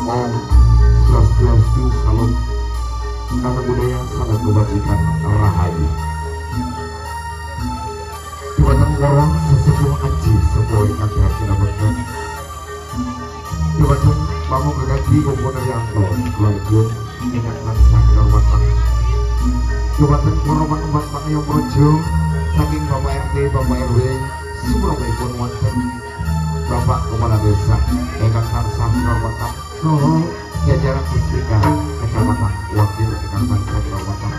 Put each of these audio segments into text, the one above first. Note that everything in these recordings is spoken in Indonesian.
Om Swastiastu Salam. Nama budaya sangat kebajikan rahayu. Dumateng warang sesepuh aji sepuh ingkang berarti bener. Dumateng pamung gegati kumpul Rianto keluarga ingkang tansah kawatan. Dumateng para umat Pangayom Projo saking Bapak RT, Bapak RW, sumrapipun wonten Bapak Kepala Desa ingkang tansah kawatan saha jajaran Puspika Kecamatan Wakil ingkang tansah kawatan.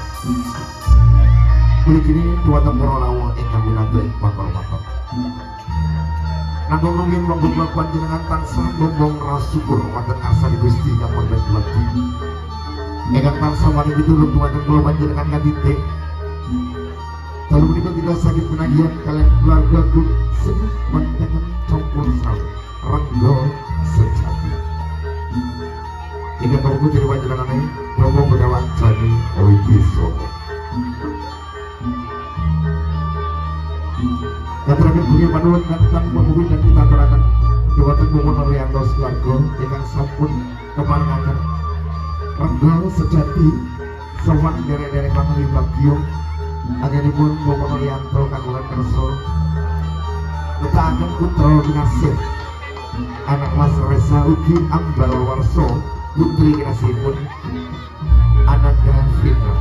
Kini dumateng para rawuh ingkang winantu ing pakor-pakor. Nanggung nungging monggo panjenengan tansah bombong rasukur wonten ngarsa Gusti kang wonten kelati. Ingkang tansah wani pitulung dumateng kula panjenengan kadite. Dalu menika tidak sakit penagihan kalian keluarga ku sedih mantengan campur sawit renggo sejati. Ingkang kawula jadi panjenengan Romo Bedawan Jani Wibisono. Katuraken bumi panuwun kang pamuli dan kita aturaken dumateng Mumono Rianto keluarga ingkang sampun keparengaken renggo sejati sowan derek-derek panguli bagyo agenipun Mumono Rianto kagungan kersa ketaaken putra kinasih anak Mas Resa ugi Ambar Warso putri kinasihipun Ananda Fitna.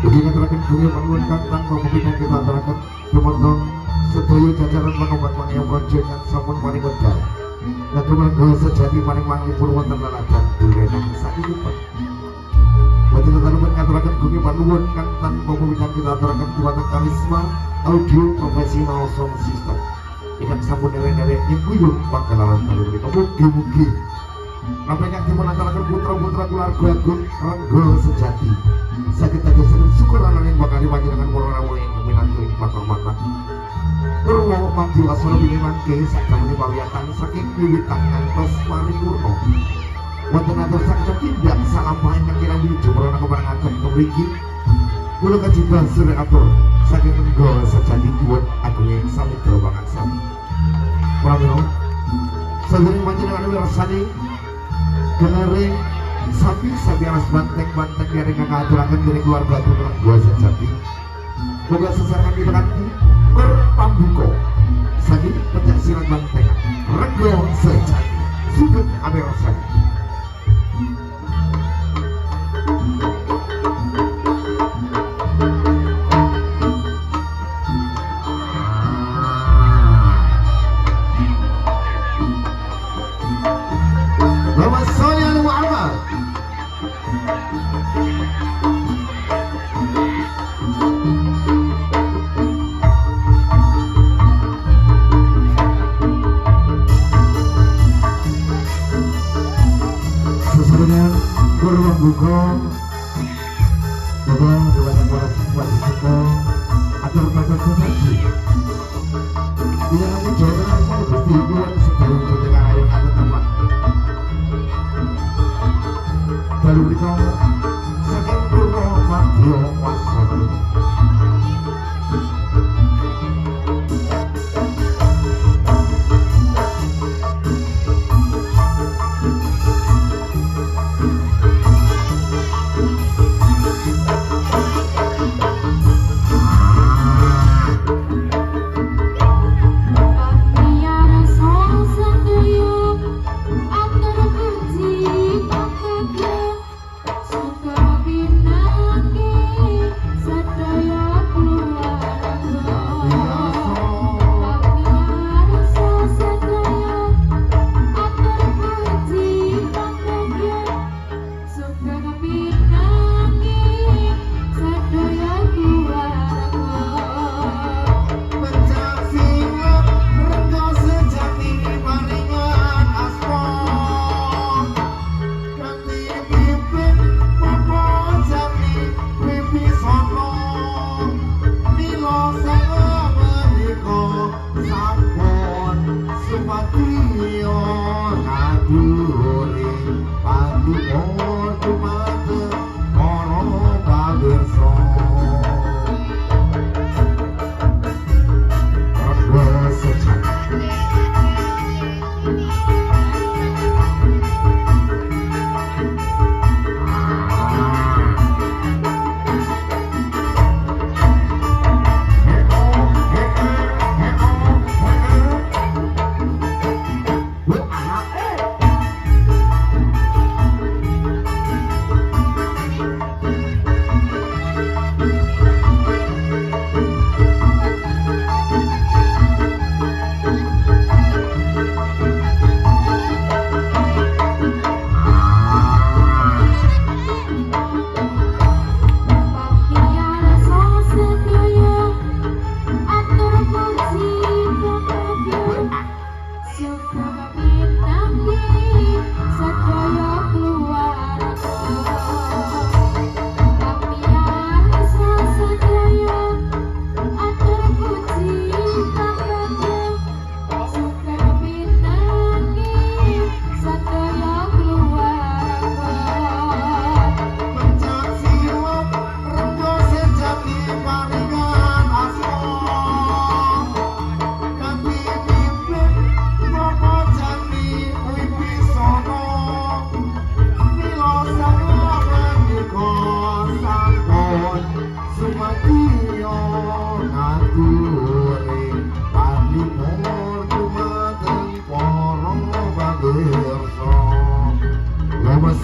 Ugi ngaturaken bumi panuwun kang pamuli kita aturaken dumateng sedaya jajaran penobat Pangayom Projo ingkang sampun paring wedal. Renggo sejati paring manglipur wonten laladan durenang sakipun. Wajib tetanipun ngaturaken bumi panuwun kang tanpa pamitan kita aturaken dumateng Karisma Audio Professional Sound System ingkang sampun derek-derek nyengkuyung pagelaran dalu menika. Mugi-mugi napa ingkang dipun aturaken putra-putra keluarga agung renggo sejati saged dados syukur ananing bakali panjenengan para rawuh ingkang minangka ing pakor-pakor. Purwo manggi wasana pinimangke sakjroning pawiyatan saking wiwitan ngantos paripurna. Wonten atus sakit tindak salampah ingkang kirang jumroh keparengaken mriki. Kula kajibah suri atur saking renggo sejati kuwat agunging samudra pangaksa. Pramila sadèrèng panjenengan mirsani garing sapi alas banteng-banteng yang ngaturaken dening keluarga renggo sejati. Moga sesarengan pikanthi pambuka saking pencak silat banteng renggo sejati sugeng amirsa. Buka Bapak Dewan Kuala Sekuat Suko atur kata sesaji bila kamu jawaban saya Gusti Kuat sebelum mendengar ayat kata teman baru kita saking purwo madya wasana. Suka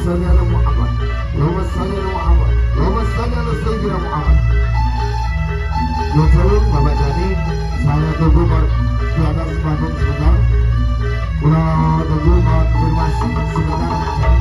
sholli ala Muhammad, Allahumma sholli ala Muhammad, Allahumma sholli ala Sayyidina Muhammad. Betul, Bapak Jani, saya tunggu di atas panggung sebentar. Kalau tunggu konfirmasi sebentar, Bapak Jani.